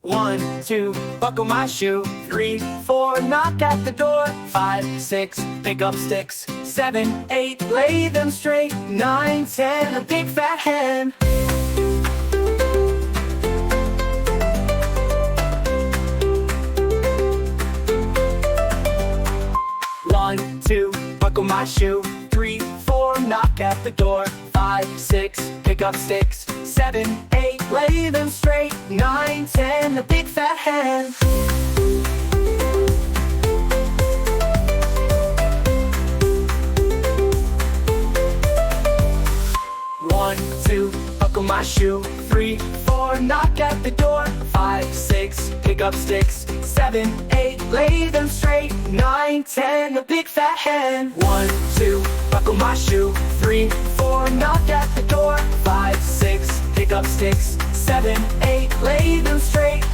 1, 2, buckle my shoe. 3, 4, knock at the door. 5, 6, pick up sticks. 7, 8, lay them straight. 9, 10, a big fat hen. 1, 2, buckle my shoe. 3, 4, knock at the door. 5, 6, pick up sticks. 7, 8, lay them straight. 9, 10, a big fat hen. 1, 2, buckle my shoe. 3, 4, knock at the door. 5, 6, pick up sticks. 7, 8, lay them straight. 9, 10, a big fat hen. 1, 2, buckle my shoe. 3, 4, knock at the door. 5, 6, pick up sticks. 7, 8, lay them straight.